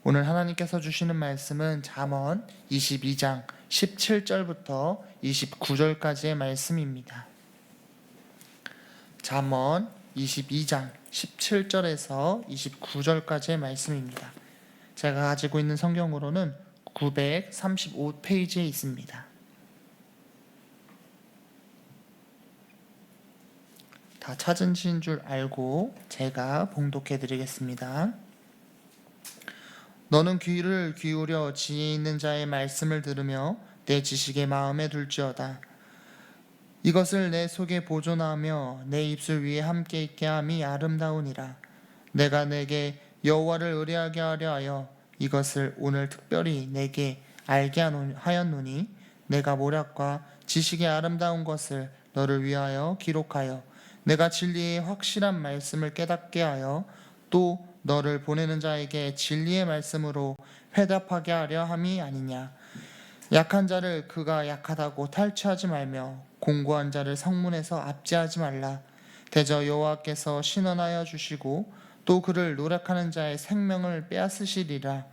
오늘 하나님께서 주시는 말씀은 잠언 22장 17절부터 29절까지의 말씀입니다. 잠언 22장 17절에서 29절까지의 말씀입니다. 제가 가지고 있는 성경으로는 935페이지에 있습니다. 다 찾으신 줄 알고 제가 봉독해 드리겠습니다. 너는 귀를 기울여 지혜 있는 자의 말씀을 들으며 내 지식의 마음에 둘지어다. 이것을 내 속에 보존하며 내 입술 위에 함께 있게 함이 아름다우니라. 내가 내게 여호와를 의뢰하게 하려 하여 이것을 오늘 특별히 내게 알게 하였노니 내가 모략과 지식의 아름다운 것을 너를 위하여 기록하여 내가 진리의 확실한 말씀을 깨닫게 하여 또 너를 보내는 자에게 진리의 말씀으로 회답하게 하려 함이 아니냐. 약한 자를 그가 약하다고 탈취하지 말며 공고한 자를 성문에서 압제하지 말라. 대저 여호와께서 신원하여 주시고 또 그를 노력하는 자의 생명을 빼앗으시리라.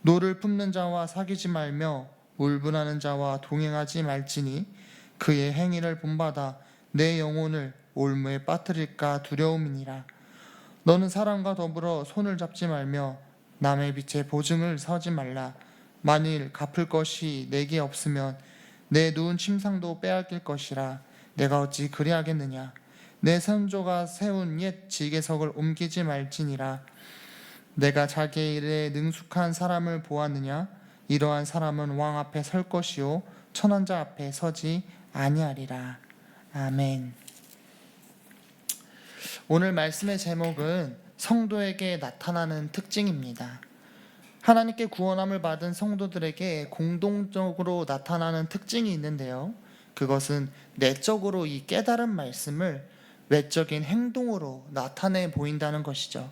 노를 품는 자와 사귀지 말며 울분하는 자와 동행하지 말지니 그의 행위를 본받아 내 영혼을 올무에 빠뜨릴까 두려움이니라. 너는 사람과 더불어 손을 잡지 말며 남의 빛에 보증을 서지 말라. 만일 갚을 것이 내게 없으면 내 누운 침상도 빼앗길 것이라. 내가 어찌 그리하겠느냐. 내 선조가 세운 옛 지게석을 옮기지 말지니라. 내가 자기의 일에 능숙한 사람을 보았느냐. 이러한 사람은 왕 앞에 설 것이요 천한 자 앞에 서지 아니하리라. 아멘. 오늘 말씀의 제목은 성도에게 나타나는 특징입니다. 하나님께 구원함을 받은 성도들에게 공동적으로 나타나는 특징이 있는데요. 그것은 내적으로 이 깨달은 말씀을 외적인 행동으로 나타내 보인다는 것이죠.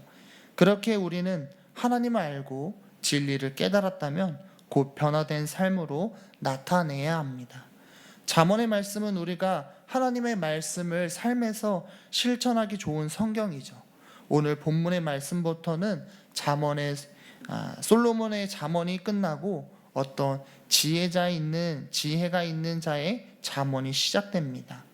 그렇게 우리는 하나님을 알고 진리를 깨달았다면 곧 변화된 삶으로 나타내야 합니다. 잠언의 말씀은 우리가 하나님의 말씀을 삶에서 실천하기 좋은 성경이죠. 오늘 본문의 말씀부터는 솔로몬의 잠언이 끝나고 어떤 지혜가 있는 자의 잠언이 시작됩니다.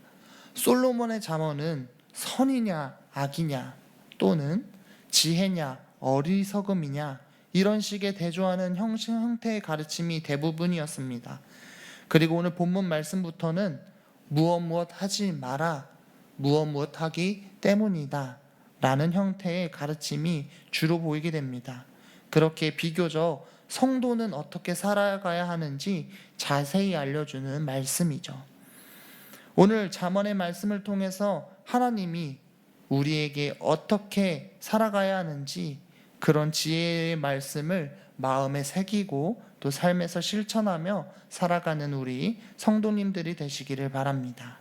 솔로몬의 잠언은 선이냐 악이냐 또는 지혜냐 어리석음이냐 이런 식의 대조하는 형태의 가르침이 대부분이었습니다. 그리고 오늘 본문 말씀부터는 무엇 하지 마라, 무엇 하기 때문이다 라는 형태의 가르침이 주로 보이게 됩니다. 그렇게 비교적 성도는 어떻게 살아가야 하는지 자세히 알려주는 말씀이죠. 오늘 잠언의 말씀을 통해서 하나님이 우리에게 어떻게 살아가야 하는지 그런 지혜의 말씀을 마음에 새기고 또 삶에서 실천하며 살아가는 우리 성도님들이 되시기를 바랍니다.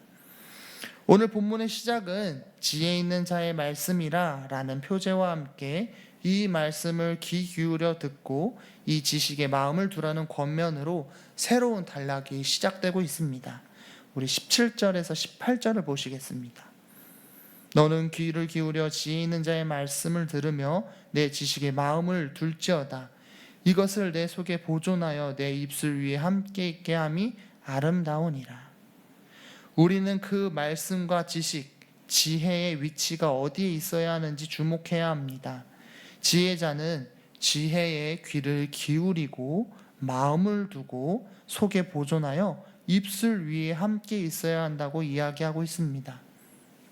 오늘 본문의 시작은 지혜 있는 자의 말씀이라 라는 표제와 함께 이 말씀을 귀 기울여 듣고 이 지식에 마음을 두라는 권면으로 새로운 단락이 시작되고 있습니다. 우리 17절에서 18절을 보시겠습니다. 너는 귀를 기울여 지혜 있는 자의 말씀을 들으며 내 지식에 마음을 둘지어다. 이것을 내 속에 보존하여 내 입술 위에 함께 있게 함이 아름다우니라. 우리는 그 말씀과 지식, 지혜의 위치가 어디에 있어야 하는지 주목해야 합니다. 지혜자는 지혜의 귀를 기울이고 마음을 두고 속에 보존하여 입술 위에 함께 있어야 한다고 이야기하고 있습니다.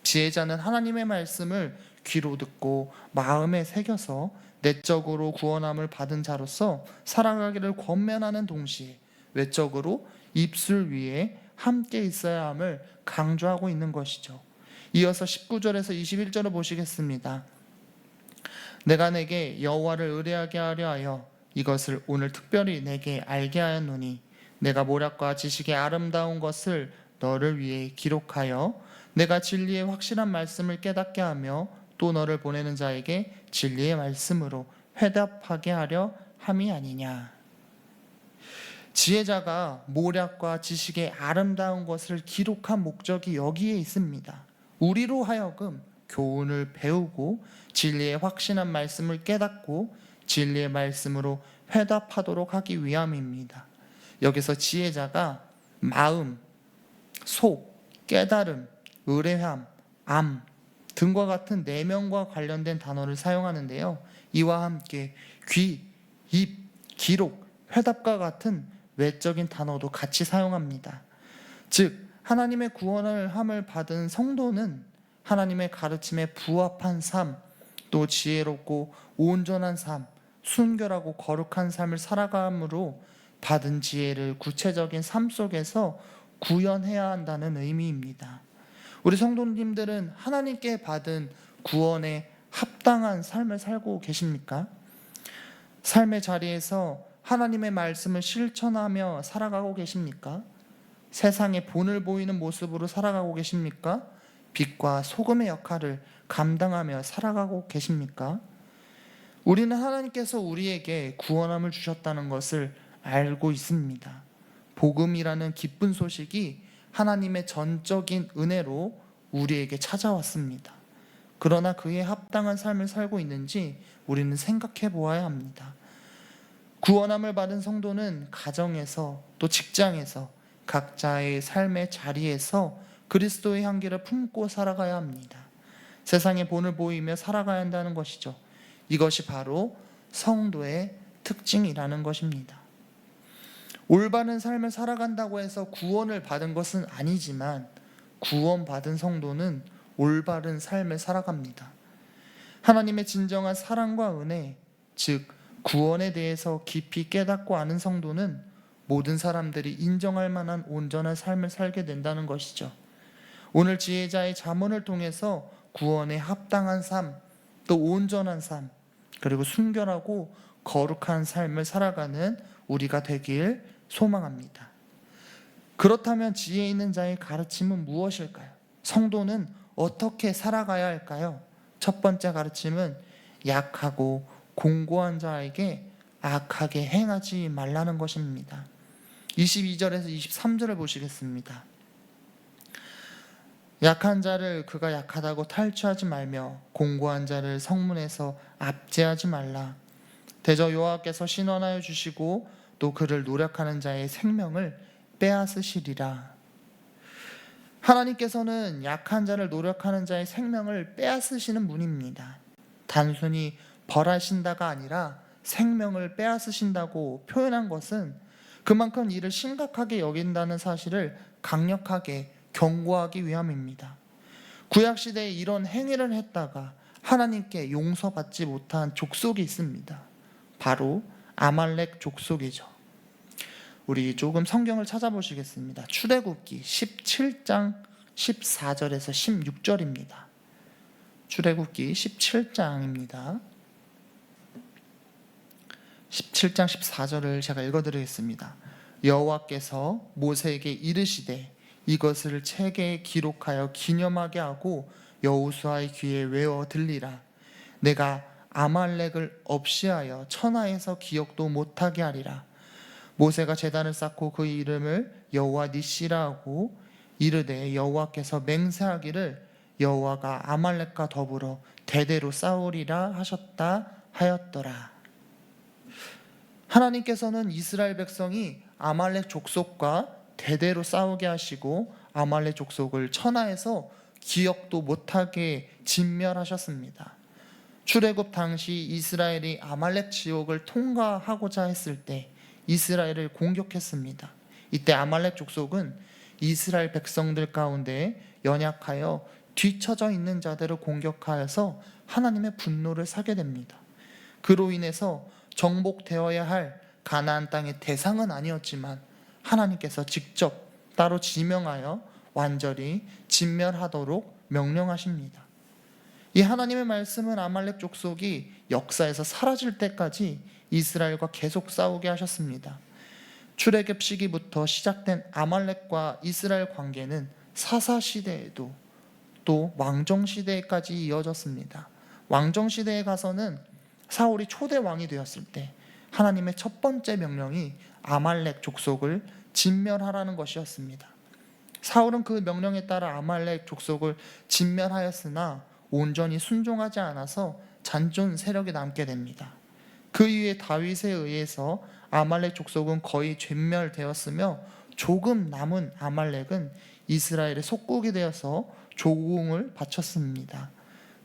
지혜자는 하나님의 말씀을 귀로 듣고 마음에 새겨서 내적으로 구원함을 받은 자로서 살아가기를 권면하는 동시에 외적으로 입술 위에 함께 있어야 함을 강조하고 있는 것이죠. 이어서 19절에서 21절을 보시겠습니다. 내가 내게 여호와를 의뢰하게 하려 하여 이것을 오늘 특별히 내게 알게 하였노니 내가 모략과 지식의 아름다운 것을 너를 위해 기록하여 내가 진리의 확실한 말씀을 깨닫게 하며 또 너를 보내는 자에게 진리의 말씀으로 회답하게 하려 함이 아니냐. 지혜자가 모략과 지식의 아름다운 것을 기록한 목적이 여기에 있습니다. 우리로 하여금 교훈을 배우고 진리의 확신한 말씀을 깨닫고 진리의 말씀으로 회답하도록 하기 위함입니다. 여기서 지혜자가 마음, 속, 깨달음, 의뢰함, 암 등과 같은 내면과 관련된 단어를 사용하는데요. 이와 함께 귀, 입, 기록, 회답과 같은 외적인 단어도 같이 사용합니다. 즉 하나님의 구원을 함을 받은 성도는 하나님의 가르침에 부합한 삶, 또 지혜롭고 온전한 삶, 순결하고 거룩한 삶을 살아감으로 받은 지혜를 구체적인 삶 속에서 구현해야 한다는 의미입니다. 우리 성도님들은 하나님께 받은 구원에 합당한 삶을 살고 계십니까? 삶의 자리에서 하나님의 말씀을 실천하며 살아가고 계십니까? 세상에 본을 보이는 모습으로 살아가고 계십니까? 빛과 소금의 역할을 감당하며 살아가고 계십니까? 우리는 하나님께서 우리에게 구원함을 주셨다는 것을 알고 있습니다. 복음이라는 기쁜 소식이 하나님의 전적인 은혜로 우리에게 찾아왔습니다. 그러나 그에 합당한 삶을 살고 있는지 우리는 생각해 보아야 합니다. 구원함을 받은 성도는 가정에서 또 직장에서 각자의 삶의 자리에서 그리스도의 향기를 품고 살아가야 합니다. 세상의 본을 보이며 살아가야 한다는 것이죠. 이것이 바로 성도의 특징이라는 것입니다. 올바른 삶을 살아간다고 해서 구원을 받은 것은 아니지만 구원받은 성도는 올바른 삶을 살아갑니다. 하나님의 진정한 사랑과 은혜, 즉 구원에 대해서 깊이 깨닫고 아는 성도는 모든 사람들이 인정할 만한 온전한 삶을 살게 된다는 것이죠. 오늘 지혜자의 잠언을 통해서 구원에 합당한 삶, 또 온전한 삶, 그리고 순결하고 거룩한 삶을 살아가는 우리가 되길 소망합니다. 그렇다면 지혜 있는 자의 가르침은 무엇일까요? 성도는 어떻게 살아가야 할까요? 첫 번째 가르침은 약하고 공고한 자에게 악하게 행하지 말라는 것입니다. 22절에서 23절을 보시겠습니다. 약한 자를 그가 약하다고 탈취하지 말며 공고한 자를 성문에서 압제하지 말라. 대저 여호와께서 신원하여 주시고 또 그를 노력하는 자의 생명을 빼앗으시리라. 하나님께서는 약한 자를 노력하는 자의 생명을 빼앗으시는 분입니다. 단순히 벌하신다가 아니라 생명을 빼앗으신다고 표현한 것은 그만큼 이를 심각하게 여긴다는 사실을 강력하게 경고하기 위함입니다. 구약시대에 이런 행위를 했다가 하나님께 용서받지 못한 족속이 있습니다. 바로 아말렉 족속이죠. 우리 조금 성경을 찾아보시겠습니다. 출애굽기 17장 14절에서 16절입니다. 출애굽기 17장입니다. 17장 14절을 제가 읽어드리겠습니다. 여호와께서 모세에게 이르시되 이것을 책에 기록하여 기념하게 하고 여호수아의 귀에 외워 들리라. 내가 아말렉을 없이하여 천하에서 기억도 못하게 하리라. 모세가 제단을 쌓고 그 이름을 여호와 니시라 하고 이르되 여호와께서 맹세하기를 여호와가 아말렉과 더불어 대대로 싸우리라 하셨다 하였더라. 하나님께서는 이스라엘 백성이 아말렉 족속과 대대로 싸우게 하시고 아말렉 족속을 천하에서 기억도 못하게 진멸하셨습니다. 출애굽 당시 이스라엘이 아말렉 지옥을 통과하고자 했을 때 이스라엘을 공격했습니다. 이때 아말렉 족속은 이스라엘 백성들 가운데 연약하여 뒤처져 있는 자들을 공격하여서 하나님의 분노를 사게 됩니다. 그로 인해서 정복되어야 할 가나안 땅의 대상은 아니었지만 하나님께서 직접 따로 지명하여 완전히 진멸하도록 명령하십니다. 이 하나님의 말씀은 아말렉 족속이 역사에서 사라질 때까지 이스라엘과 계속 싸우게 하셨습니다. 출애굽 시기부터 시작된 아말렉과 이스라엘 관계는 사사시대에도 또 왕정시대까지 이어졌습니다. 왕정시대에 가서는 사울이 초대 왕이 되었을 때 하나님의 첫 번째 명령이 아말렉 족속을 진멸하라는 것이었습니다. 사울은 그 명령에 따라 아말렉 족속을 진멸하였으나 온전히 순종하지 않아서 잔존 세력이 남게 됩니다. 그 그 이후에 다윗에 의해서 아말렉 족속은 거의全멸되었으며 조금 남은 아말렉은 이스라엘의 속국이 되어서 조공을 바쳤습니다.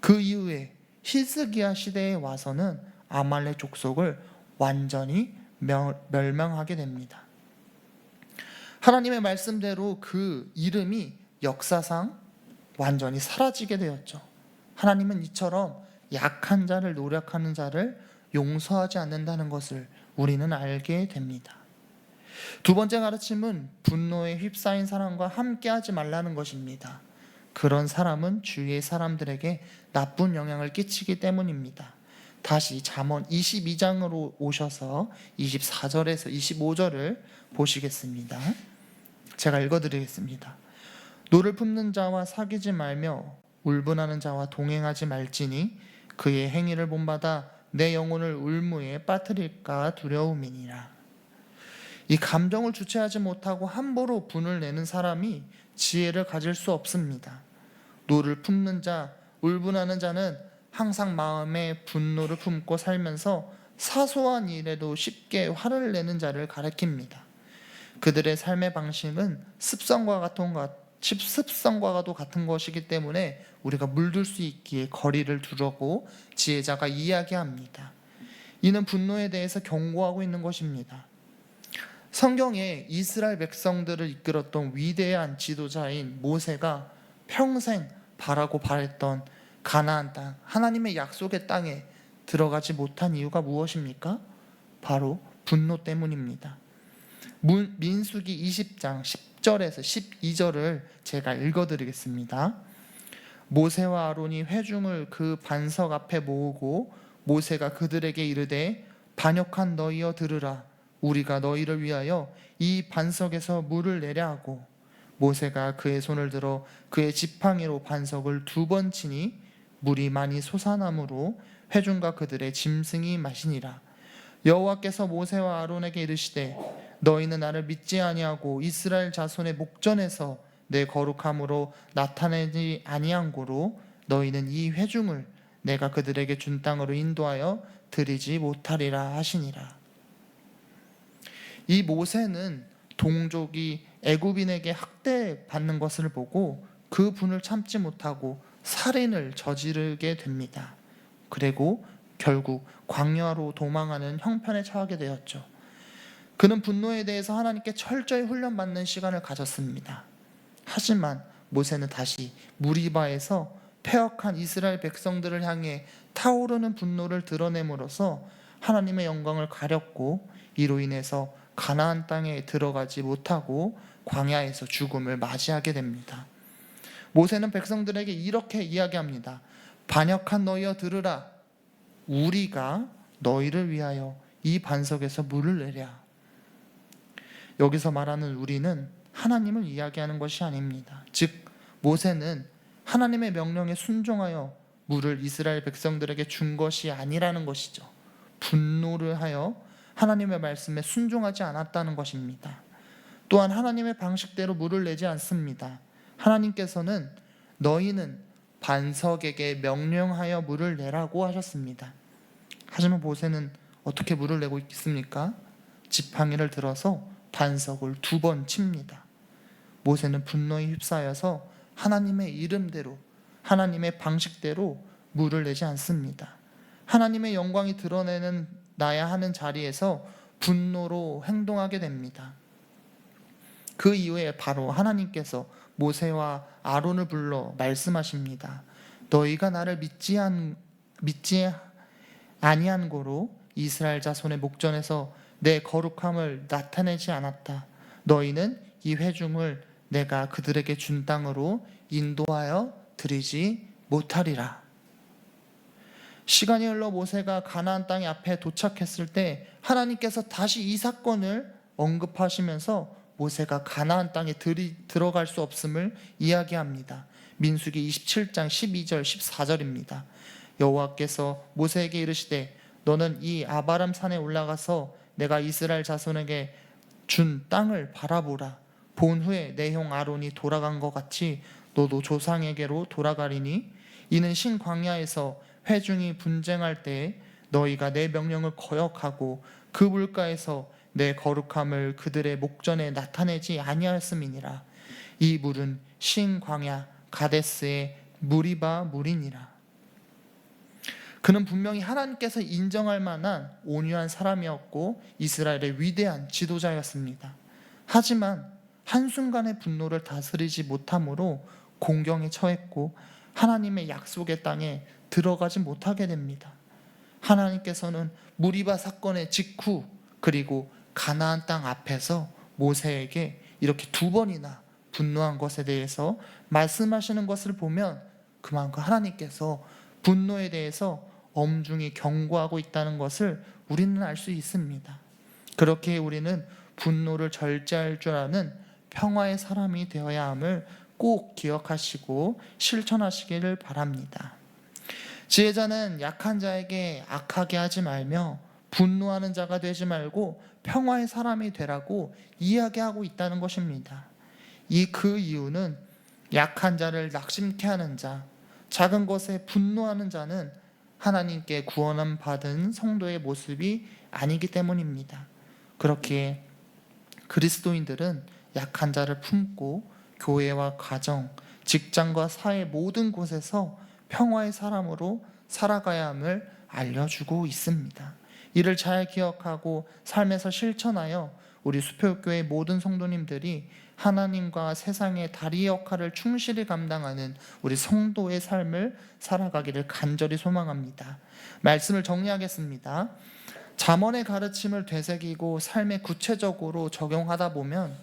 그 이후에 히스기야 시대에 와서는 아말렉 족속을 완전히 멸망하게 됩니다. 하나님의 말씀대로 그 이름이 역사상 완전히 사라지게 되었죠. 하나님은 이처럼 약한 자를 노력하는 자를 용서하지 않는다는 것을 우리는 알게 됩니다. 두 번째 가르침은 분노에 휩싸인 사람과 함께하지 말라는 것입니다. 그런 사람은 주위의 사람들에게 나쁜 영향을 끼치기 때문입니다. 다시 잠언 22장으로 오셔서 24절에서 25절을 보시겠습니다. 제가 읽어드리겠습니다. 노를 품는 자와 사귀지 말며 울분하는 자와 동행하지 말지니 그의 행위를 본받아 내 영혼을 울무에 빠뜨릴까 두려움이니라. 이 감정을 주체하지 못하고 함부로 분을 내는 사람이 지혜를 가질 수 없습니다. 노를 품는 자, 울분하는 자는 항상 마음에 분노를 품고 살면서 사소한 일에도 쉽게 화를 내는 자를 가리킵니다. 그들의 삶의 방식은 습성과도 같은 것이기 때문에 우리가 물들 수 있기에 거리를 두라고 지혜자가 이야기합니다. 이는 분노에 대해서 경고하고 있는 것입니다. 성경에 이스라엘 백성들을 이끌었던 위대한 지도자인 모세가 평생 바라고 바랬던 가나안 땅, 하나님의 약속의 땅에 들어가지 못한 이유가 무엇입니까? 바로 분노 때문입니다. 민수기 20장 10절에서 12절을 제가 읽어드리겠습니다. 모세와 아론이 회중을 그 반석 앞에 모으고 모세가 그들에게 이르되 반역한 너희여 들으라. 우리가 너희를 위하여 이 반석에서 물을 내려 하고 모세가 그의 손을 들어 그의 지팡이로 반석을 2번 치니 물이 많이 솟아나므로 회중과 그들의 짐승이 마시니라. 여호와께서 모세와 아론에게 이르시되 너희는 나를 믿지 아니하고 이스라엘 자손의 목전에서 내 거룩함으로 나타내지 아니한 고로 너희는 이 회중을 내가 그들에게 준 땅으로 인도하여 드리지 못하리라 하시니라. 이 모세는 동족이 애굽인에게 학대받는 것을 보고 그 분을 참지 못하고 살인을 저지르게 됩니다. 그리고 결국 광야로 도망하는 형편에 처하게 되었죠. 그는 분노에 대해서 하나님께 철저히 훈련받는 시간을 가졌습니다. 하지만 모세는 다시 무리바에서 패역한 이스라엘 백성들을 향해 타오르는 분노를 드러냄으로써 하나님의 영광을 가렸고 이로 인해서 가나안 땅에 들어가지 못하고 광야에서 죽음을 맞이하게 됩니다. 모세는 백성들에게 이렇게 이야기합니다. 반역한 너희여 들으라. 우리가 너희를 위하여 이 반석에서 물을 내랴. 여기서 말하는 우리는 하나님을 이야기하는 것이 아닙니다. 즉 모세는 하나님의 명령에 순종하여 물을 이스라엘 백성들에게 준 것이 아니라는 것이죠. 분노를 하여 하나님의 말씀에 순종하지 않았다는 것입니다. 또한 하나님의 방식대로 물을 내지 않습니다. 하나님께서는 너희는 반석에게 명령하여 물을 내라고 하셨습니다. 하지만 모세는 어떻게 물을 내고 있습니까? 지팡이를 들어서 반석을 2번 칩니다. 모세는 분노에 휩싸여서 하나님의 이름대로 하나님의 방식대로 물을 내지 않습니다. 하나님의 영광이 드러내는 나야 하는 자리에서 분노로 행동하게 됩니다. 그 이후에 바로 하나님께서 모세와 아론을 불러 말씀하십니다. 너희가 나를 믿지 아니한 고로 이스라엘 자손의 목전에서 내 거룩함을 나타내지 않았다. 너희는 이 회중을 내가 그들에게 준 땅으로 인도하여 드리지 못하리라. 시간이 흘러 모세가 가나안 땅 앞에 도착했을 때 하나님께서 다시 이 사건을 언급하시면서 모세가 가나안 땅에 들어갈 수 없음을 이야기합니다. 민수기 27장 12절 14절입니다. 여호와께서 모세에게 이르시되 너는 이 아바람 산에 올라가서 내가 이스라엘 자손에게 준 땅을 바라보라. 본 후에 내 형 아론이 돌아간 것 같이 너도 조상에게로 돌아가리니 이는 신광야에서 회중이 분쟁할 때에 너희가 내 명령을 거역하고 그 물가에서 내 거룩함을 그들의 목전에 나타내지 아니하였음이니라. 이 물은 신 광야 가데스의 무리바 물이니라. 그는 분명히 하나님께서 인정할 만한 온유한 사람이었고 이스라엘의 위대한 지도자였습니다. 하지만 한순간의 분노를 다스리지 못함으로 공경에 처했고 하나님의 약속의 땅에 들어가지 못하게 됩니다. 하나님께서는 무리바 사건의 직후 그리고 가나안 땅 앞에서 모세에게 이렇게 2번이나 분노한 것에 대해서 말씀하시는 것을 보면 그만큼 하나님께서 분노에 대해서 엄중히 경고하고 있다는 것을 우리는 알 수 있습니다. 그렇게 우리는 분노를 절제할 줄 아는 평화의 사람이 되어야 함을 꼭 기억하시고 실천하시기를 바랍니다. 지혜자는 약한 자에게 악하게 하지 말며 분노하는 자가 되지 말고 평화의 사람이 되라고 이야기하고 있다는 것입니다. 그 이유는 약한 자를 낙심케 하는 자, 작은 것에 분노하는 자는 하나님께 구원함 받은 성도의 모습이 아니기 때문입니다. 그렇기에 그리스도인들은 약한 자를 품고 교회와 가정, 직장과 사회 모든 곳에서 평화의 사람으로 살아가야 함을 알려주고 있습니다. 이를 잘 기억하고 삶에서 실천하여 우리 수표교회 모든 성도님들이 하나님과 세상의 다리 역할을 충실히 감당하는 우리 성도의 삶을 살아가기를 간절히 소망합니다. 말씀을 정리하겠습니다. 잠언의 가르침을 되새기고 삶에 구체적으로 적용하다 보면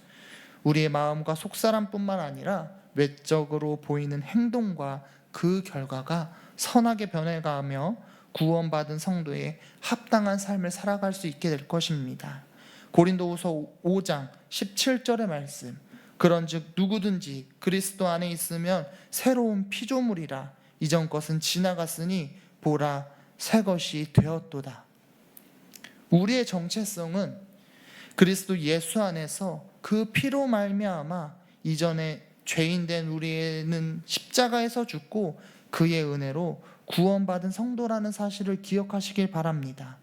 우리의 마음과 속사람뿐만 아니라 외적으로 보이는 행동과 그 결과가 선하게 변해가며 구원받은 성도의 합당한 삶을 살아갈 수 있게 될 것입니다. 고린도후서 5장 17절의 말씀, 그런즉 누구든지 그리스도 안에 있으면 새로운 피조물이라. 이전 것은 지나갔으니 보라 새 것이 되었도다. 우리의 정체성은 그리스도 예수 안에서 그 피로 말미암아 이전에 죄인된 우리는 십자가에서 죽고 그의 은혜로 구원받은 성도라는 사실을 기억하시길 바랍니다.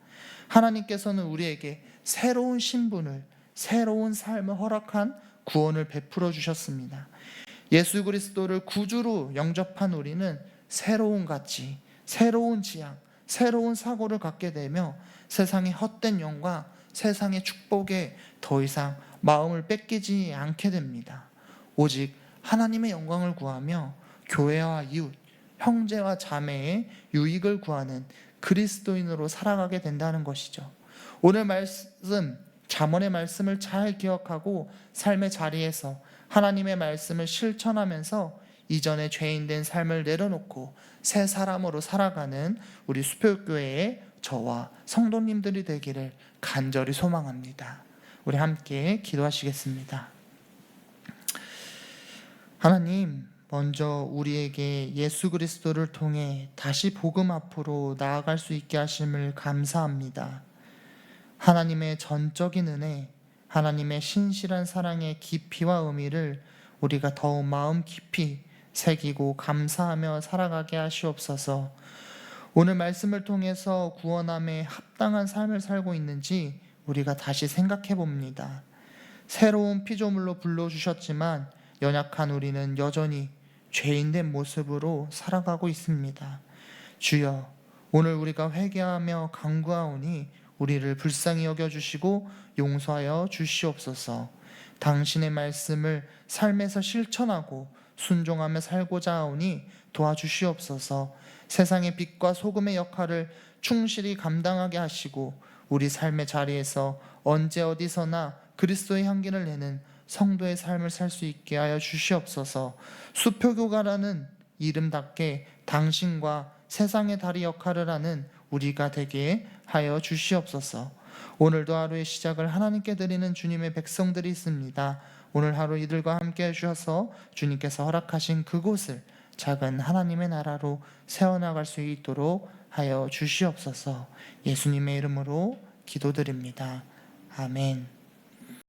하나님께서는 우리에게 새로운 신분을, 새로운 삶을 허락한 구원을 베풀어 주셨습니다. 예수 그리스도를 구주로 영접한 우리는 새로운 가치, 새로운 지향, 새로운 사고를 갖게 되며 세상의 헛된 영광, 세상의 축복에 더 이상 마음을 뺏기지 않게 됩니다. 오직 하나님의 영광을 구하며 교회와 이웃, 형제와 자매의 유익을 구하는 그리스도인으로 살아가게 된다는 것이죠. 오늘 말씀, 잠언의 말씀을 잘 기억하고 삶의 자리에서 하나님의 말씀을 실천하면서 이전에 죄인된 삶을 내려놓고 새 사람으로 살아가는 우리 수표교회의 저와 성도님들이 되기를 간절히 소망합니다. 우리 함께 기도하시겠습니다. 하나님, 먼저 우리에게 예수 그리스도를 통해 다시 복음 앞으로 나아갈 수 있게 하심을 감사합니다. 하나님의 전적인 은혜, 하나님의 신실한 사랑의 깊이와 의미를 우리가 더욱 마음 깊이 새기고 감사하며 살아가게 하시옵소서. 오늘 말씀을 통해서 구원함에 합당한 삶을 살고 있는지 우리가 다시 생각해 봅니다. 새로운 피조물로 불러주셨지만 연약한 우리는 여전히 죄인된 모습으로 살아가고 있습니다. 주여, 오늘 우리가 회개하며 간구하오니 우리를 불쌍히 여겨주시고 용서하여 주시옵소서. 당신의 말씀을 삶에서 실천하고 순종하며 살고자 하오니 도와주시옵소서. 세상의 빛과 소금의 역할을 충실히 감당하게 하시고 우리 삶의 자리에서 언제 어디서나 그리스도의 향기를 내는 성도의 삶을 살 수 있게 하여 주시옵소서. 수표교가라는 이름답게 당신과 세상의 다리 역할을 하는 우리가 되게 하여 주시옵소서. 오늘도 하루의 시작을 하나님께 드리는 주님의 백성들이 있습니다. 오늘 하루 이들과 함께 해주셔서 주님께서 허락하신 그곳을 작은 하나님의 나라로 세워나갈 수 있도록 하여 주시옵소서. 예수님의 이름으로 기도드립니다. 아멘.